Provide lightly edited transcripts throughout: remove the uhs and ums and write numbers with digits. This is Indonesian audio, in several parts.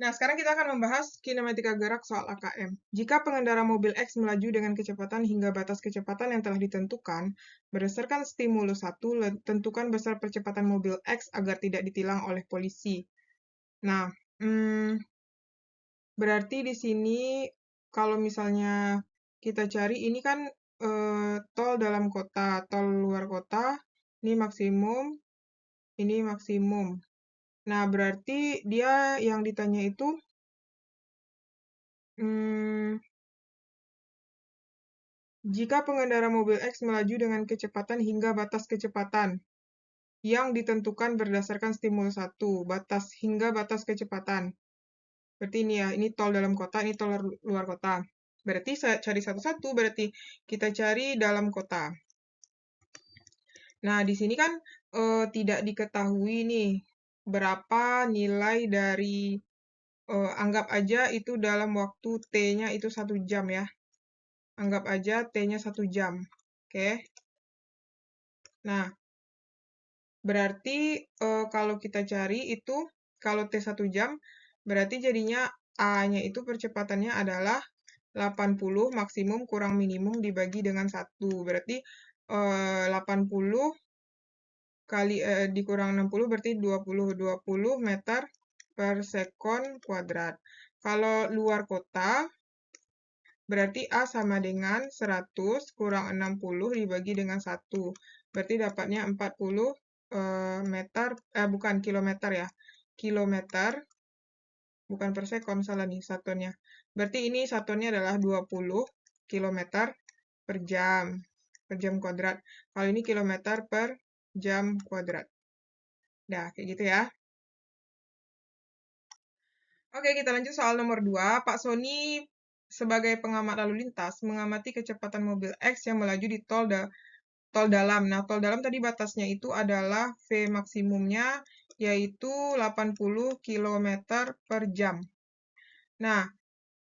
Nah, sekarang kita akan membahas kinematika gerak soal AKM. Jika pengendara mobil X melaju dengan kecepatan hingga batas kecepatan yang telah ditentukan, berdasarkan stimulus 1, tentukan besar percepatan mobil X agar tidak ditilang oleh polisi. Nah, berarti di sini kalau misalnya kita cari, ini kan tol dalam kota, tol luar kota, ini maksimum, ini maksimum. Nah, berarti dia yang ditanya itu jika pengendara mobil X melaju dengan kecepatan hingga batas kecepatan yang ditentukan berdasarkan stimulus 1, hingga batas kecepatan. Berarti ini ya, ini tol dalam kota, ini tol luar kota. Berarti saya cari satu-satu, berarti kita cari dalam kota. Nah, di sini kan tidak diketahui nih berapa nilai dari, anggap aja itu dalam waktu T-nya itu 1 jam ya. Anggap aja T-nya 1 jam. Oke. Nah, berarti kalau kita cari itu, kalau T 1 jam, berarti jadinya A-nya itu percepatannya adalah 80 maksimum kurang minimum dibagi dengan 1. Berarti 80 kali dikurang 60 berarti 20 meter per sekon kuadrat. Kalau luar kota, berarti A sama dengan 100 kurang 60 dibagi dengan 1. Berarti dapatnya 40 bukan kilometer ya. Kilometer, bukan per sekon, salah nih satuannya. Berarti ini satuannya adalah 20 kilometer per jam kuadrat. Kalau ini kilometer per jam kuadrat. Nah, kayak gitu ya. Oke, kita lanjut soal nomor 2. Pak Sony sebagai pengamat lalu lintas mengamati kecepatan mobil X yang melaju di tol dalam. Nah, tol dalam tadi batasnya itu adalah V maksimumnya yaitu 80 km per jam. Nah,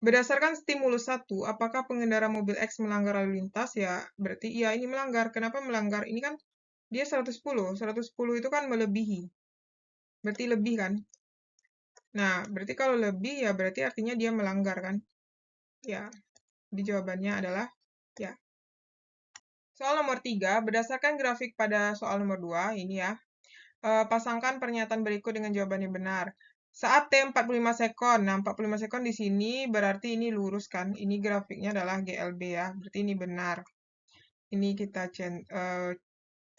berdasarkan stimulus 1, apakah pengendara mobil X melanggar lalu lintas? Ya, berarti iya ini melanggar. Kenapa melanggar? Ini kan dia 110. 110 itu kan melebihi. Berarti lebih kan? Nah, berarti kalau lebih ya berarti artinya dia melanggar kan? Ya, jadi jawabannya adalah ya. Soal nomor 3, berdasarkan grafik pada soal nomor 2, ini ya. Pasangkan pernyataan berikut dengan jawaban yang benar. Saat T 45 sekon, nah 45 sekon di sini berarti ini lurus kan? Ini grafiknya adalah GLB ya, berarti ini benar. Ini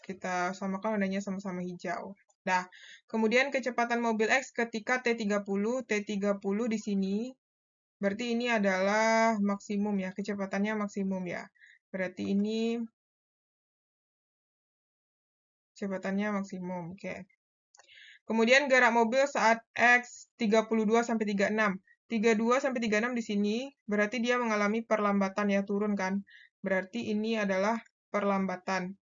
kita samakan warnanya sama-sama hijau. Nah, kemudian kecepatan mobil X ketika T30 di sini, berarti ini adalah maksimum ya, kecepatannya maksimum ya. Berarti ini kecepatannya maksimum, oke. Kemudian gerak mobil saat X 32 sampai 36. 32 sampai 36 di sini berarti dia mengalami perlambatan ya, turun kan. Berarti ini adalah perlambatan.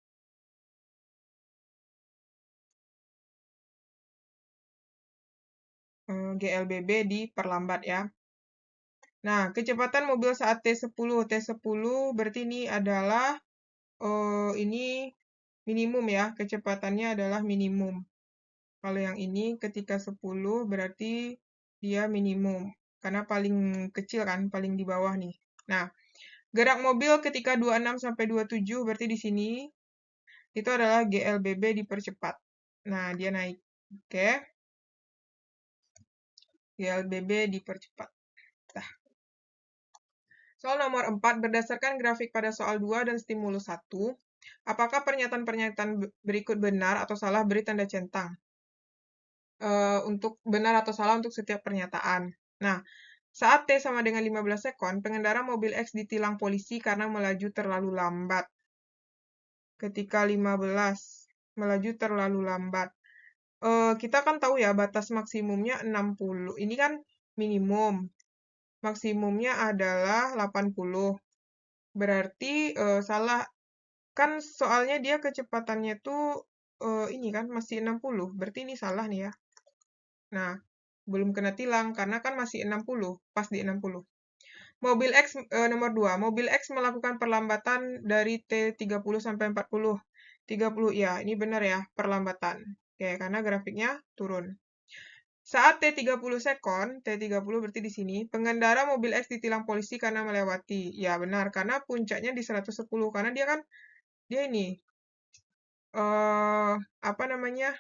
GLBB diperlambat ya. Nah, kecepatan mobil saat T10. T10 berarti ini adalah ini minimum ya, kecepatannya adalah minimum. Kalau yang ini ketika 10 berarti dia minimum. Karena paling kecil kan, paling di bawah nih. Nah, gerak mobil ketika 26 sampai 27 berarti di sini itu adalah GLBB dipercepat. Nah, dia naik. Oke. GLBB dipercepat. Nah. Soal nomor 4, berdasarkan grafik pada soal 2 dan stimulus 1, apakah pernyataan-pernyataan berikut benar atau salah, beri tanda centang. Untuk benar atau salah untuk setiap pernyataan. Nah, saat T sama dengan 15 sekon, pengendara mobil X ditilang polisi karena melaju terlalu lambat. Ketika 15, melaju terlalu lambat. Kita kan tahu ya, batas maksimumnya 60. Ini kan minimum. Maksimumnya adalah 80. Berarti salah. Kan soalnya dia kecepatannya tuh ini kan masih 60. Berarti ini salah nih ya. Nah, belum kena tilang karena kan masih 60, pas di 60. Mobil X nomor 2, mobil X melakukan perlambatan dari T30 sampai 40. 30 ya, ini benar ya, perlambatan. Oke, karena grafiknya turun. Saat T30 sekon, T30 berarti di sini, pengendara mobil X ditilang polisi karena melewati. Ya, benar, karena puncaknya di 110, karena dia kan, dia ini, apa namanya,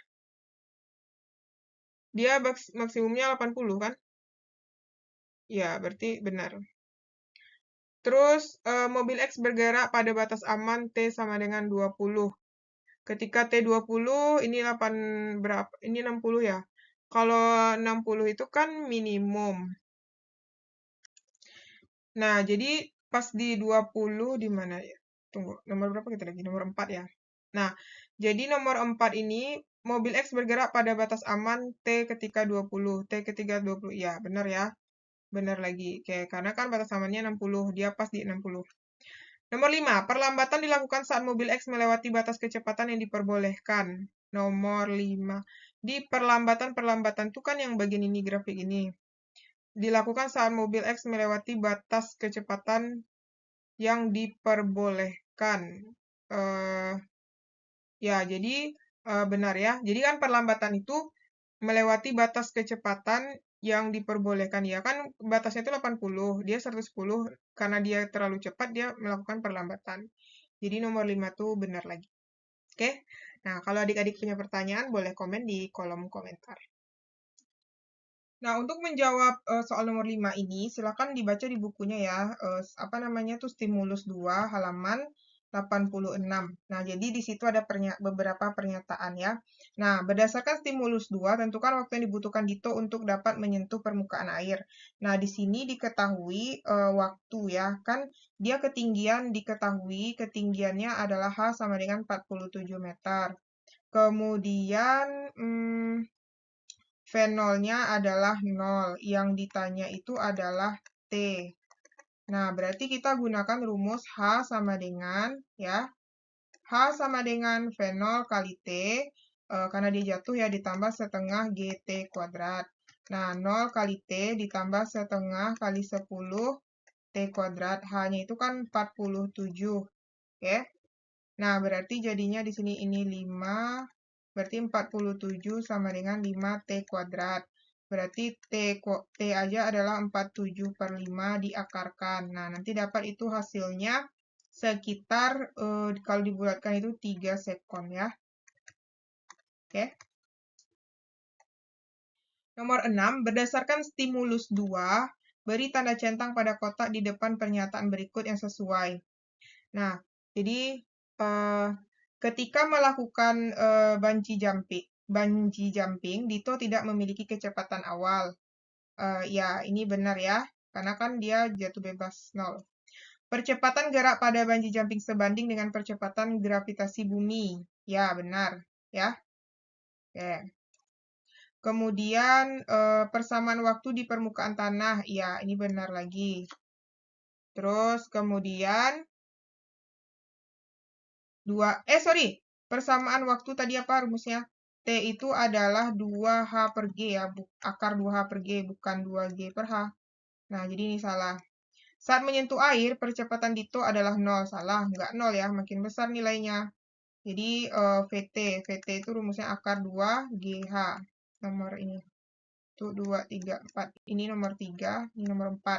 dia maksimumnya 80 kan? Ya, berarti benar. Terus, mobil X bergerak pada batas aman T sama dengan 20. Ketika T20, ini 8 berapa? Ini 60 ya. Kalau 60 itu kan minimum. Nah, jadi pas di 20 di mana ya? Tunggu, nomor berapa kita lagi? Nomor 4 ya. Nah, jadi nomor 4 ini mobil X bergerak pada batas aman T ketika 20. T ketika 20. Ya, benar ya. Benar lagi. Oke, karena kan batas amannya 60, dia pas di 60. Nomor 5, perlambatan dilakukan saat mobil X melewati batas kecepatan yang diperbolehkan. Nomor 5. Di perlambatan tuh kan yang bagian ini, grafik ini. Dilakukan saat mobil X melewati batas kecepatan yang diperbolehkan. Ya, jadi benar ya. Jadi kan perlambatan itu melewati batas kecepatan yang diperbolehkan. Ya kan batasnya itu 80, dia 110. Karena dia terlalu cepat, dia melakukan perlambatan. Jadi nomor 5 tuh benar lagi. Oke? Nah, kalau adik-adik punya pertanyaan, boleh komen di kolom komentar. Nah, untuk menjawab soal nomor 5 ini, silakan dibaca di bukunya ya. Apa namanya tuh Stimulus 2 halaman 86. Nah, jadi di situ ada beberapa pernyataan ya. Nah, berdasarkan Stimulus 2, tentukan waktu yang dibutuhkan Dito untuk dapat menyentuh permukaan air. Nah, di sini diketahui waktu ya. Kan dia diketahui ketinggiannya adalah H sama dengan 47 meter. Kemudian, V0-nya adalah 0. Yang ditanya itu adalah T. Nah, berarti kita gunakan rumus H sama dengan, ya, H sama dengan V0 kali T, karena dia jatuh ya, ditambah setengah GT kuadrat. Nah, 0 kali T ditambah setengah kali 10 T kuadrat. H-nya itu kan 47, oke? Nah, berarti jadinya di sini ini 5, berarti 47 sama dengan 5T kuadrat. Berarti T aja adalah 47 per 5 diakarkan. Nah, nanti dapat itu hasilnya sekitar, kalau dibulatkan itu 3 sekon ya. Oke. Nomor 6, berdasarkan stimulus 2, beri tanda centang pada kotak di depan pernyataan berikut yang sesuai. Nah, jadi ketika melakukan bungee jumping, Dito tidak memiliki kecepatan awal. Ya, ini benar ya, karena kan dia jatuh bebas 0. Percepatan gerak pada bungee jumping sebanding dengan percepatan gravitasi bumi. Ya, benar. Ya. Oke. Kemudian persamaan waktu di permukaan tanah. Ya, ini benar lagi. Terus kemudian persamaan waktu tadi apa rumusnya? T itu adalah 2H per G ya, akar 2H per G, bukan 2G per H. Nah, jadi ini salah. Saat menyentuh air, percepatan Dito adalah 0. Salah, nggak 0 ya, makin besar nilainya. Jadi VT itu rumusnya akar 2GH. Nomor ini. Itu 2, 3, 4. Ini nomor 3, ini nomor 4.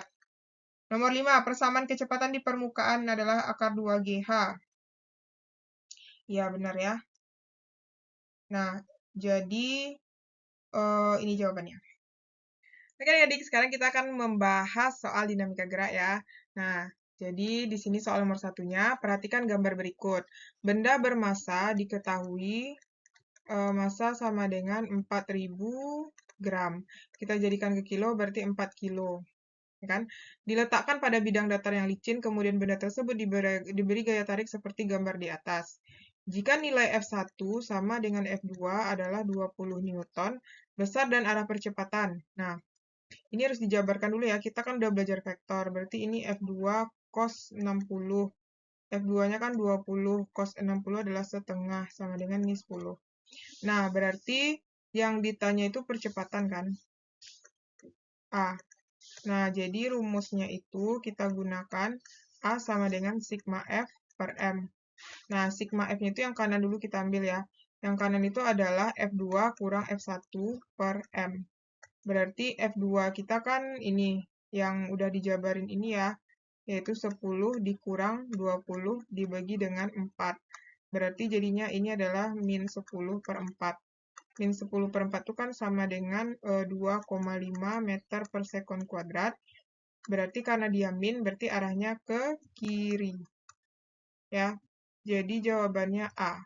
Nomor 5, persamaan kecepatan di permukaan adalah akar 2GH. Ya, benar ya. Nah, jadi ini jawabannya. Oke adik, sekarang kita akan membahas soal dinamika gerak ya. Nah, jadi di sini soal nomor satunya, perhatikan gambar berikut. Benda bermassa diketahui massa sama dengan 4000 gram. Kita jadikan ke kilo berarti 4 kilo. Kan? Diletakkan pada bidang datar yang licin, kemudian benda tersebut diberi gaya tarik seperti gambar di atas. Jika nilai F1 sama dengan F2 adalah 20 Newton, besar dan arah percepatan. Nah, ini harus dijabarkan dulu ya, kita kan udah belajar vektor, berarti ini F2 cos 60. F2-nya kan 20, cos 60 adalah setengah, sama dengan ini 10. Nah, berarti yang ditanya itu percepatan kan? A. Nah, jadi rumusnya itu kita gunakan A sama dengan sigma F per M. Nah, sigma F-nya itu yang kanan dulu kita ambil ya. Yang kanan itu adalah F2 kurang F1 per M. Berarti F2 kita kan ini, yang udah dijabarin ini ya, yaitu 10 dikurang 20 dibagi dengan 4. Berarti jadinya ini adalah min 10/4. Min 10/4 itu kan sama dengan 2,5 meter per sekon kuadrat. Berarti karena dia min, berarti arahnya ke kiri. Ya, jadi jawabannya A.